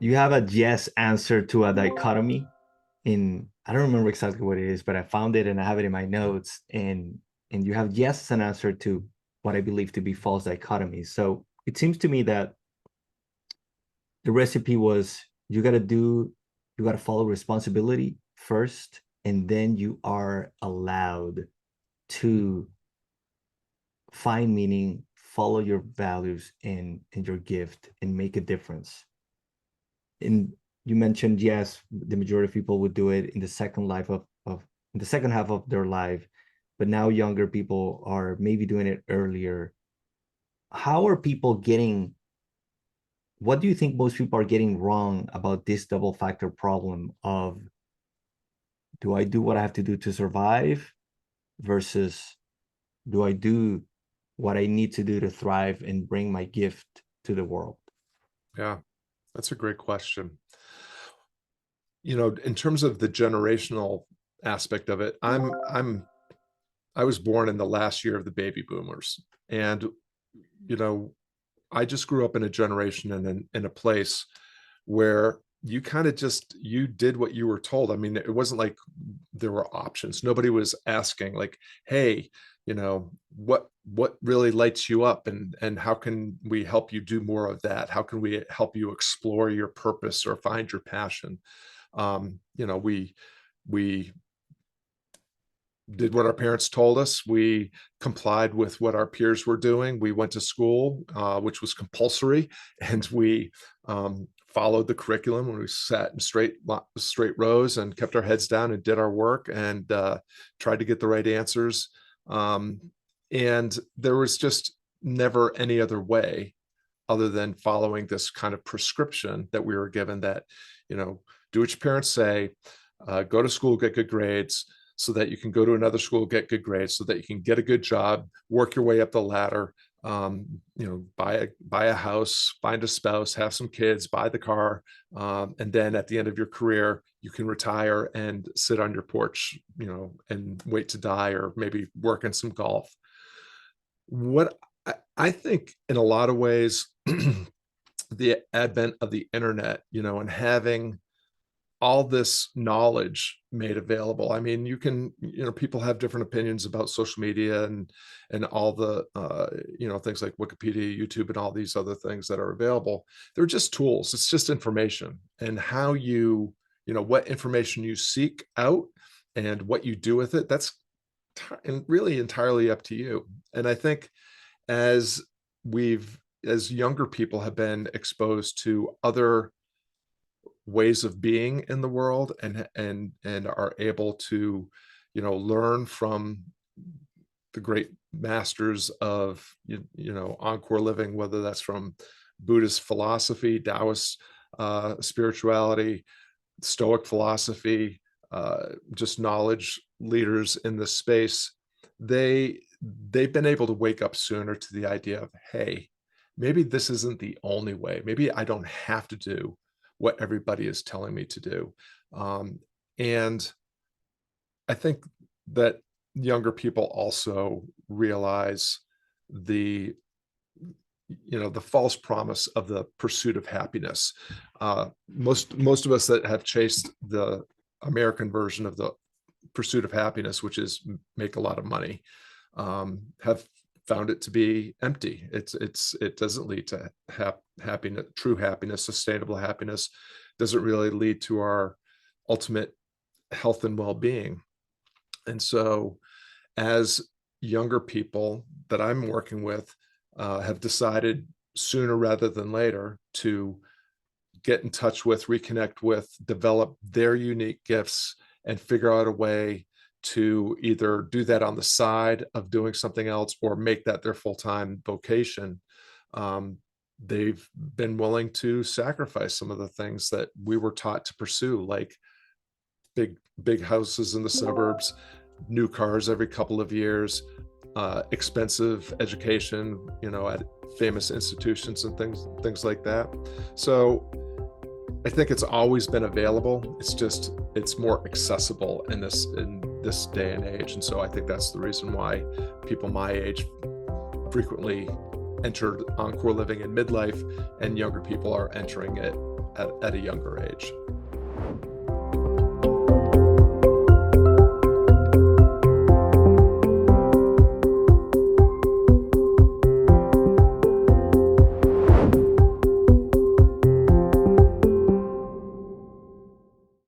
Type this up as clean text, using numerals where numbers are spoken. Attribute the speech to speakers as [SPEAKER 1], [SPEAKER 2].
[SPEAKER 1] you have a yes answer to a dichotomy in, I don't remember exactly what it is, but I found it and I have it in my notes. And you have yes as an answer to what I believe to be false dichotomies. So it seems to me that the recipe was you got to follow responsibility first, and then you are allowed to find meaning, follow your values and your gift, and make a difference. And you mentioned, yes, the majority of people would do it in the second life of in the second half of their life, but now younger people are maybe doing it earlier. How are people getting, what do you think most people are getting wrong about this double factor problem of, do I do what I have to do to survive versus do I do what I need to do to thrive and bring my gift to the world?
[SPEAKER 2] Yeah, that's a great question. In terms of the generational aspect of it, I was born in the last year of the baby boomers. And, you know, I just grew up in a generation and in a place where you kind of just you did what you were told. I mean, it wasn't like there were options. Nobody was asking like, "Hey, what really lights you up and how can we help you do more of that? How can we help you explore your purpose or find your passion?" We did what our parents told us. We complied with what our peers were doing. We went to school, which was compulsory, and we followed the curriculum. When we sat in straight rows and kept our heads down and did our work and tried to get the right answers. Um, and there was just never any other way other than following this kind of prescription that we were given that, you know, do what your parents say, go to school, get good grades, so that you can go to another school, get good grades, so that you can get a good job, work your way up the ladder, buy a house, find a spouse, have some kids, buy the car, and then at the end of your career, you can retire and sit on your porch, and wait to die, or maybe work in some golf. What I think in a lot of ways, the advent of the internet, and having all this knowledge made available. I mean, people have different opinions about social media and all the things like Wikipedia, YouTube, and all these other things that are available. They're just tools. It's just information, and how what information you seek out and what you do with it. That's and really entirely up to you. And I think as as younger people have been exposed to other ways of being in the world and are able to learn from the great masters of encore living, whether that's from Buddhist philosophy, Taoist spirituality, Stoic philosophy, just knowledge leaders in this space. They've been able to wake up sooner to the idea of, hey, maybe this isn't the only way. Maybe I don't have to do what everybody is telling me to do. And I think that younger people also realize the the false promise of the pursuit of happiness. Most of us that have chased the American version of the pursuit of happiness, which is make a lot of money, have found it to be empty. It doesn't lead to happiness, true happiness, sustainable happiness. Doesn't really lead to our ultimate health and well-being. And so, as younger people that I'm working with have decided sooner rather than later to get in touch with, reconnect with, develop their unique gifts, and figure out a way to either do that on the side of doing something else or make that their full-time vocation. They've been willing to sacrifice some of the things that we were taught to pursue, like big houses in the suburbs, new cars every couple of years, expensive education, at famous institutions and things like that. So I think it's always been available. It's more accessible in this day and age. And so I think that's the reason why people my age frequently entered encore living in midlife, and younger people are entering it at a younger age.